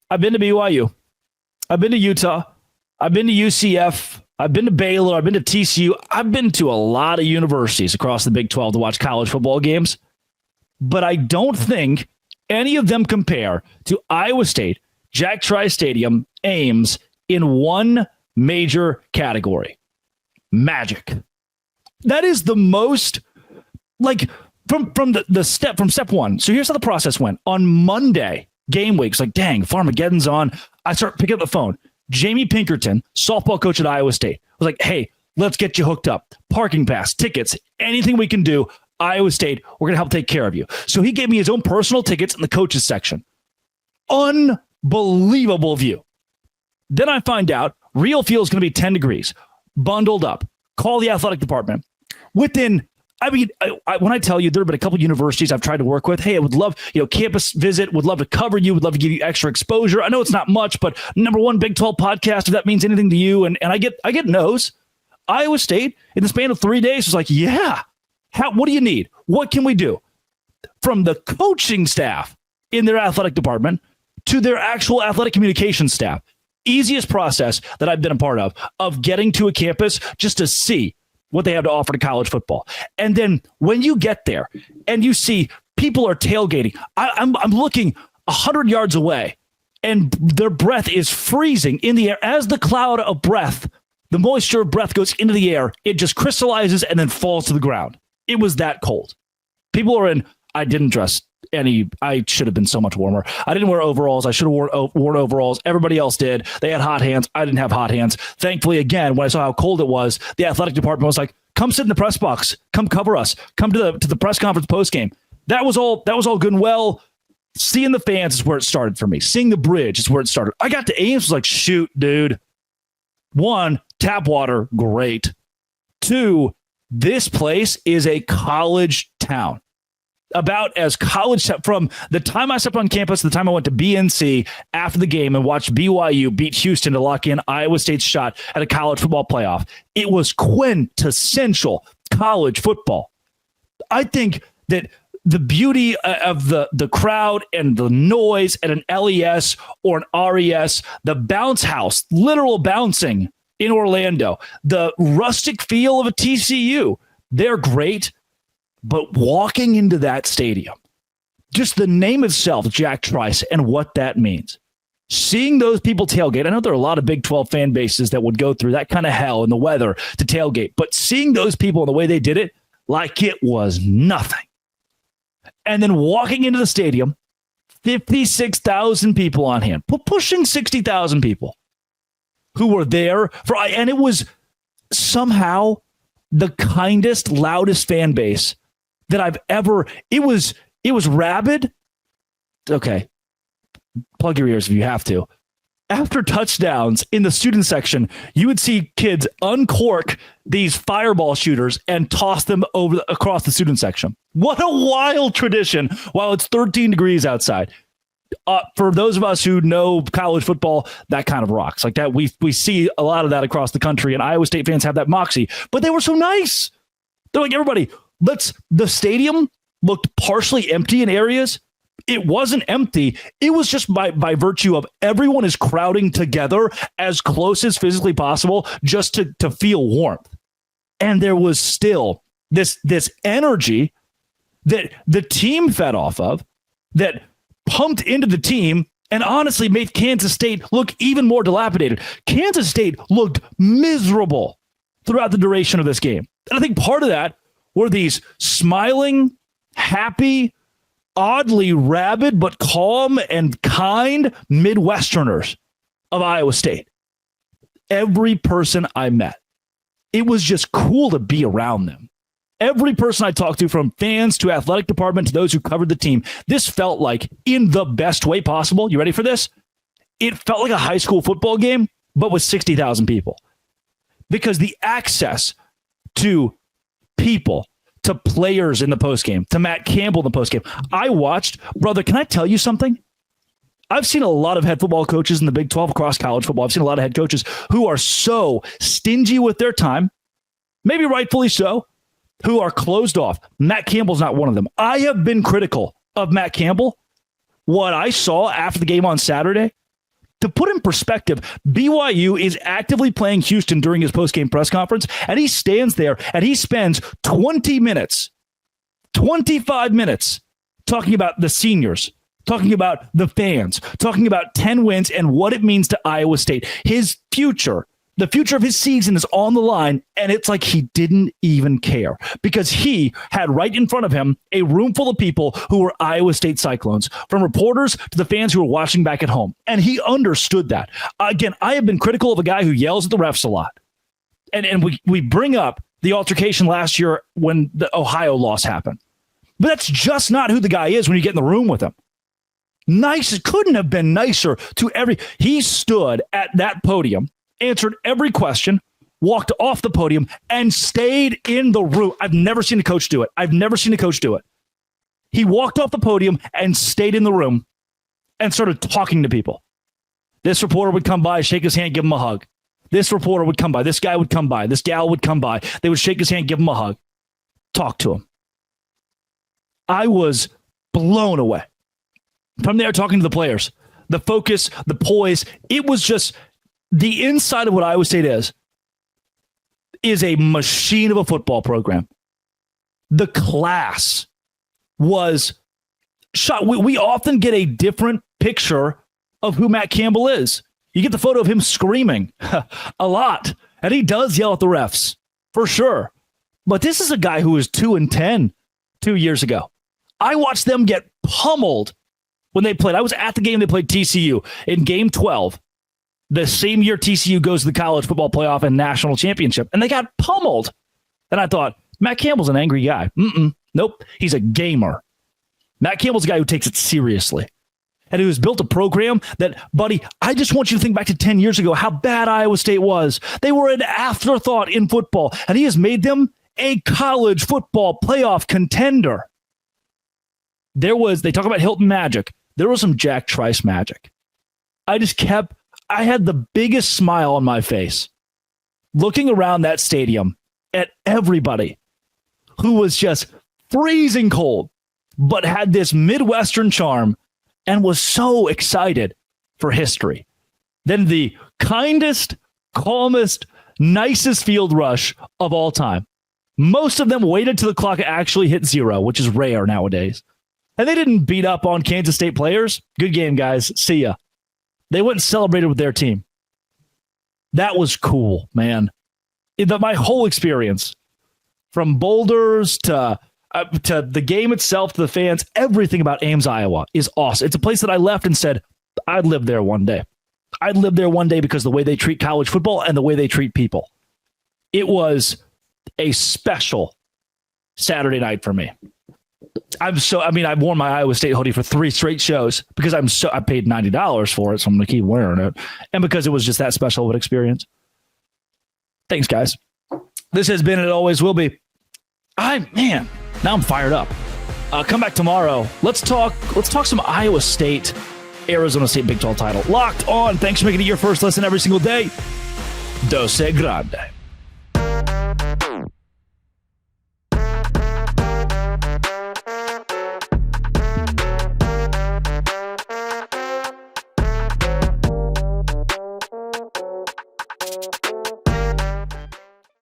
I've been to BYU. I've been to Utah. I've been to UCF. I've been to Baylor. I've been to TCU. I've been to a lot of universities across the Big 12 to watch college football games. But I don't think any of them compare to Iowa State, Jack Trice Stadium, Ames in one major category: magic. That is the most, like, from step one. So here's how the process went. On Monday, game week, it's like, dang, Farmageddon's on. I start picking up the phone. Jamie Pinkerton, softball coach at Iowa State, was like, hey, let's get you hooked up. Parking pass, tickets, anything we can do. Iowa State, we're going to help take care of you. So he gave me his own personal tickets in the coaches section. Unbelievable view. Then I find out real fuel is going to be 10 degrees, bundled up. Call the athletic department. Within, when I tell you there have been a couple universities I've tried to work with, hey, I would love, campus visit, would love to cover you, would love to give you extra exposure. I know it's not much, but number one Big 12 podcast, if that means anything to you. And I get no's. Iowa State, in the span of 3 days, was like, yeah. What do you need? What can we do? From the coaching staff in their athletic department to their actual athletic communications staff. Easiest process that I've been a part of getting to a campus just to see what they have to offer to college football. And then when you get there and you see people are tailgating, I'm looking 100 yards away and their breath is freezing in the air. As the cloud of breath, the moisture of breath goes into the air, it just crystallizes and then falls to the ground. It was that cold. People are in, I didn't dress I should have been so much warmer. I didn't wear overalls. I should have worn overalls. Everybody else did. They had hot hands. I didn't have hot hands. Thankfully, again, when I saw how cold it was, the athletic department was like, come sit in the press box. Come cover us. Come to the press conference post game. That was all good and well. Seeing the fans is where it started for me. Seeing the bridge is where it started. I got to Ames, was like, shoot, dude. 1, tap water, great. 2, this place is a college town. About as college from the time I stepped on campus to the time I went to BNC after the game and watched BYU beat Houston to lock in Iowa State's shot at a college football playoff. It was quintessential college football. I think that the beauty of the crowd and the noise at an LES or an RES, the bounce house, literal bouncing in Orlando, the rustic feel of a TCU, they're great. But walking into that stadium, just the name itself, Jack Trice, and what that means, seeing those people tailgate. I know there are a lot of Big 12 fan bases that would go through that kind of hell in the weather to tailgate, but seeing those people and the way they did it, like it was nothing. And then walking into the stadium, 56,000 people on hand, pushing 60,000 people who were there and it was somehow the kindest, loudest fan base that I've ever. It was rabid. Okay, plug your ears if you have to. After touchdowns in the student section, you would see kids uncork these fireball shooters and toss them across the student section. What a wild tradition while it's 13 degrees outside. For those of us who know college football, that kind of rocks. Like that, we see a lot of that across the country, and Iowa State fans have that moxie. But they were so nice. They're like, everybody, the stadium looked partially empty in areas. It wasn't empty. It was just by virtue of everyone is crowding together as close as physically possible just to feel warmth. And there was still this energy that the team fed off of, that pumped into the team and honestly made Kansas State look even more dilapidated. Kansas State looked miserable throughout the duration of this game. And I think part of that were these smiling, happy, oddly rabid, but calm and kind Midwesterners of Iowa State. Every person I met, it was just cool to be around them. Every person I talked to, from fans to athletic department to those who covered the team, this felt like, in the best way possible, you ready for this? It felt like a high school football game, but with 60,000 people. Because the access to people, to players in the postgame, to Matt Campbell in the postgame. I watched, brother, can I tell you something? I've seen a lot of head football coaches in the Big 12 across college football. I've seen a lot of head coaches who are so stingy with their time, maybe rightfully so, who are closed off. Matt Campbell's not one of them. I have been critical of Matt Campbell. What I saw after the game on Saturday, To put in perspective, BYU is actively playing Houston during his postgame press conference, and he stands there and he spends 20 minutes, 25 minutes talking about the seniors, talking about the fans, talking about 10 wins and what it means to Iowa State. His future, the future of his season is on the line, and it's like he didn't even care because he had right in front of him a room full of people who were Iowa State Cyclones, from reporters to the fans who were watching back at home. And he understood that. Again, I have been critical of a guy who yells at the refs a lot. And we bring up the altercation last year when the Ohio loss happened. But that's just not who the guy is when you get in the room with him. Nice. It couldn't have been nicer to he stood at that podium, answered every question, walked off the podium, and stayed in the room. I've never seen a coach do it. He walked off the podium and stayed in the room and started talking to people. This reporter would come by, shake his hand, give him a hug. This reporter would come by. This guy would come by. This gal would come by. They would shake his hand, give him a hug, talk to him. I was blown away. From there, talking to the players, the focus, the poise, it was just the inside of what Iowa State is a machine of a football program. The class was shot. We often get a different picture of who Matt Campbell is. You get the photo of him screaming a lot, and he does yell at the refs, for sure. But this is a guy who was 2-10 2 years ago. I watched them get pummeled when they played. I was at the game they played TCU in game 12. The same year TCU goes to the college football playoff and national championship, and they got pummeled. And I thought, Matt Campbell's an angry guy. Nope. He's a gamer. Matt Campbell's a guy who takes it seriously and who's built a program that, buddy, I just want you to think back to 10 years ago, how bad Iowa State was. They were an afterthought in football, and he has made them a college football playoff contender. They talk about Hilton magic. There was some Jack Trice magic. I had the biggest smile on my face looking around that stadium at everybody who was just freezing cold, but had this Midwestern charm and was so excited for history. Then the kindest, calmest, nicest field rush of all time. Most of them waited till the clock actually hit 0, which is rare nowadays. And they didn't beat up on Kansas State players. Good game, guys. See ya. They went and celebrated with their team. That was cool, man. My whole experience, from boulders to the game itself, to the fans, everything about Ames, Iowa is awesome. It's a place that I left and said, I'd live there one day. I'd live there one day because of the way they treat college football and the way they treat people. It was a special Saturday night for me. I've worn my Iowa State hoodie for 3 straight shows because I paid $90 for it, so I'm going to keep wearing it. And because it was just that special of an experience. Thanks, guys. This has been, and it always will be. Now I'm fired up. Come back tomorrow. Let's talk some Iowa State, Arizona State Big 12 title. Locked on. Thanks for making it your first listen every single day. Dose Grande.